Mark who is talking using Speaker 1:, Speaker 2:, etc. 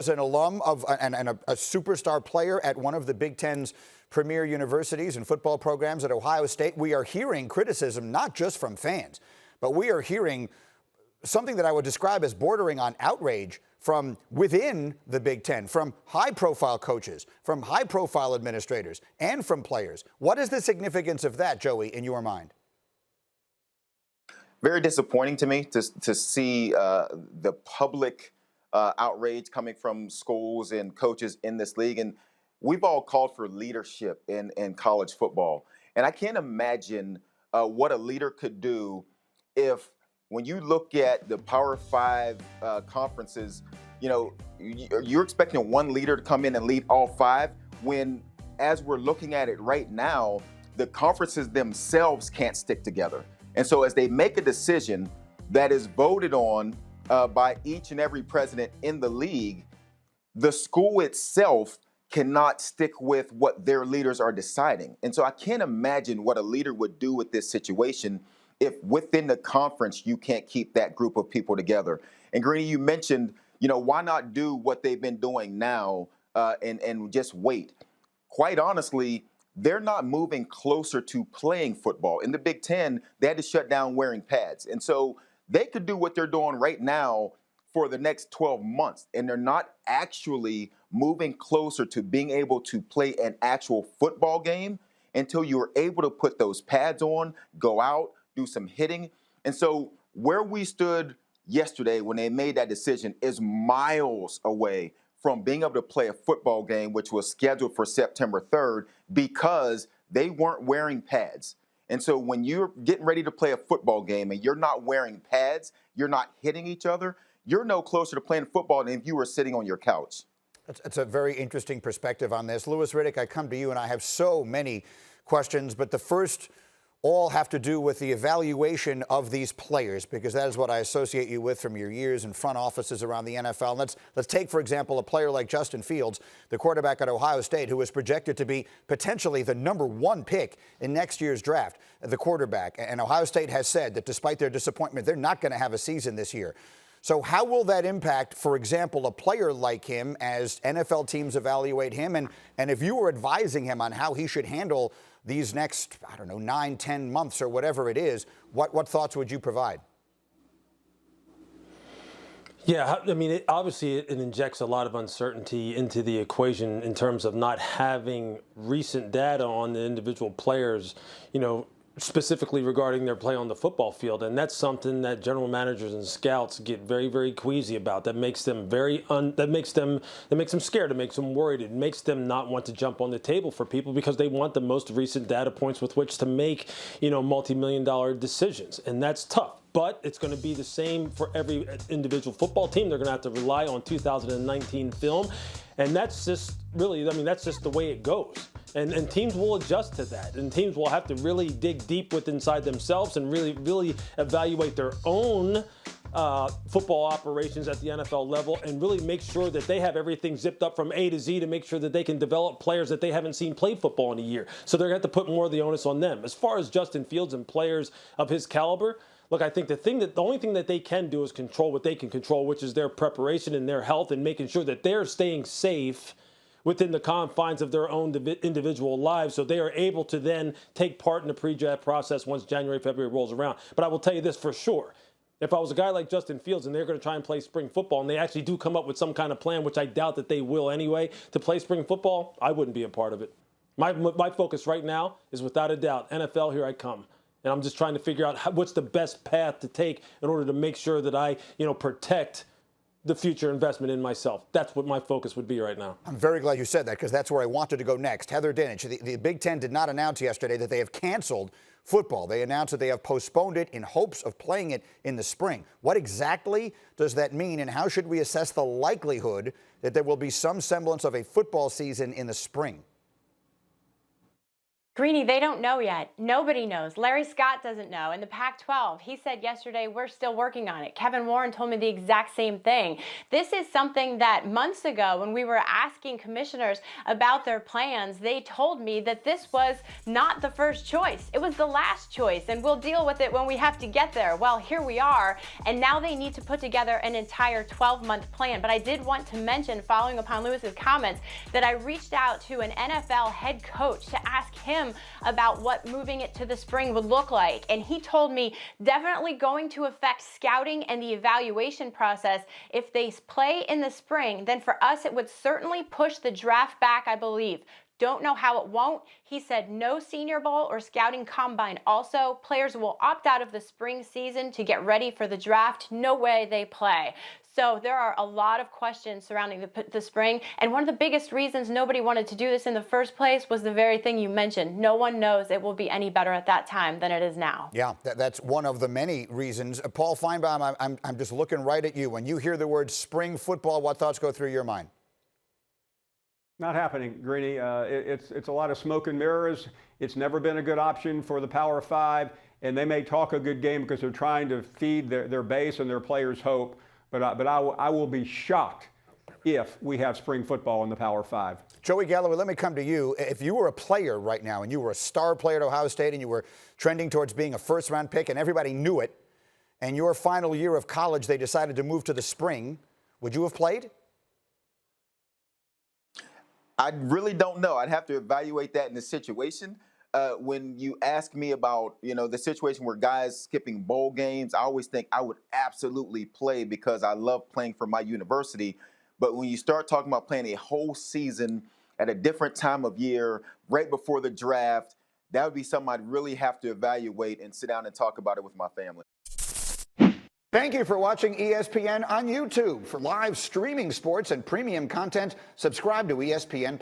Speaker 1: As an alum of and a superstar player at one of the Big Ten's premier universities and football programs at Ohio State, we are hearing criticism not just from fans, but we are hearing something that I would describe as bordering on outrage from within the Big Ten, from high-profile coaches, from high-profile administrators, and from players. What is the significance of that, Joey, in your mind?
Speaker 2: Very disappointing to me to see the public outrage coming from schools and coaches in this league. And we've all called for leadership in college football. And I can't imagine what a leader could do if, when you look at the Power Five conferences, you're expecting one leader to come in and lead all five, when, as we're looking at it right now, the conferences themselves can't stick together. And so as they make a decision that is voted on by each and every president in the league, the school itself cannot stick with what their leaders are deciding. And so I can't imagine what a leader would do with this situation if within the conference you can't keep that group of people together. And Greeny, you mentioned, why not do what they've been doing now and just wait? Quite honestly, they're not moving closer to playing football. In the Big Ten, they had to shut down wearing pads. And so they could do what they're doing right now for the next 12 months. And they're not actually moving closer to being able to play an actual football game until you're able to put those pads on, go out, do some hitting. And so where we stood yesterday when they made that decision is miles away from being able to play a football game, which was scheduled for September 3rd, because they weren't wearing pads. And so when you're getting ready to play a football game and you're not wearing pads, you're not hitting each other, you're no closer to playing football than if you were sitting on your couch.
Speaker 1: That's a very interesting perspective on this. Louis Riddick, I come to you, and I have so many questions, but the first all have to do with the evaluation of these players, because that is what I associate you with from your years in front offices around the NFL. Let's take, for example, a player like Justin Fields, the quarterback at Ohio State, who was projected to be potentially the #1 pick in next year's draft, the quarterback. And Ohio State has said that despite their disappointment, they're not going to have a season this year. So how will that impact, for example, a player like him as NFL teams evaluate him? And if you were advising him on how he should handle these next, 9, 10 months or whatever it is, what thoughts would you provide?
Speaker 3: Yeah, I mean, obviously it injects a lot of uncertainty into the equation in terms of not having recent data on the individual players, specifically regarding their play on the football field. And that's something that general managers and scouts get very, very queasy about. That makes them that makes them scared. It makes them worried. It makes them not want to jump on the table for people because they want the most recent data points with which to make, multi-million-dollar decisions. And that's tough. But it's going to be the same for every individual football team. They're going to have to rely on 2019 film. And that's just really, that's just the way it goes. And teams will adjust to that. And teams will have to really dig deep inside themselves and really, really evaluate their own football operations at the NFL level and really make sure that they have everything zipped up from A to Z to make sure that they can develop players that they haven't seen play football in a year. So they're going to have to put more of the onus on them. As far as Justin Fields and players of his caliber, look, I think the only thing that they can do is control what they can control, which is their preparation and their health and making sure that they're staying safe within the confines of their own individual lives, so they are able to then take part in the pre-draft process once January, February rolls around. But I will tell you this for sure. If I was a guy like Justin Fields and they're going to try and play spring football and they actually do come up with some kind of plan, which I doubt that they will anyway, to play spring football, I wouldn't be a part of it. My focus right now is without a doubt, NFL, here I come. And I'm just trying to figure out what's the best path to take in order to make sure that I, protect the future investment in myself. That's what my focus would be right now.
Speaker 1: I'm very glad you said that, because that's where I wanted to go next. Heather Dinich, the Big Ten did not announce yesterday that they have canceled football. They announced that they have postponed it in hopes of playing it in the spring. What exactly does that mean, and how should we assess the likelihood that there will be some semblance of a football season in the spring?
Speaker 4: Greeny, they don't know yet. Nobody knows. Larry Scott doesn't know. In the Pac-12, he said yesterday, we're still working on it. Kevin Warren told me the exact same thing. This is something that months ago, when we were asking commissioners about their plans, they told me that this was not the first choice. It was the last choice, and we'll deal with it when we have to get there. Well, here we are, and now they need to put together an entire 12-month plan. But I did want to mention, following upon Lewis's comments, that I reached out to an NFL head coach to ask him about what moving it to the spring would look like. And he told me definitely going to affect scouting and the evaluation process. If they play in the spring, then for us, it would certainly push the draft back, I believe. Don't know how it won't. He said no Senior Bowl or scouting combine. Also, players will opt out of the spring season to get ready for the draft. No way they play. So there are a lot of questions surrounding the spring. And one of the biggest reasons nobody wanted to do this in the first place was the very thing you mentioned. No one knows it will be any better at that time than it is now.
Speaker 1: Yeah, that's one of the many reasons. Paul Finebaum, I'm just looking right at you. When you hear the word spring football, what thoughts go through your mind?
Speaker 5: Not happening, Greeny. It's a lot of smoke and mirrors. It's never been a good option for the Power Five, and they may talk a good game because they're trying to feed their base and their players hope. But I will be shocked if we have spring football in the Power Five.
Speaker 1: Joey Galloway, let me come to you. If you were a player right now and you were a star player at Ohio State and you were trending towards being a first-round pick and everybody knew it, and your final year of college they decided to move to the spring, would you have played?
Speaker 2: I really don't know. I'd have to evaluate that in the situation. When you ask me about, the situation where guys skipping bowl games, I always think I would absolutely play because I love playing for my university. But when you start talking about playing a whole season at a different time of year, right before the draft, that would be something I'd really have to evaluate and sit down and talk about it with my family.
Speaker 1: Thank you for watching ESPN on YouTube. For live streaming sports and premium content, subscribe to ESPN+.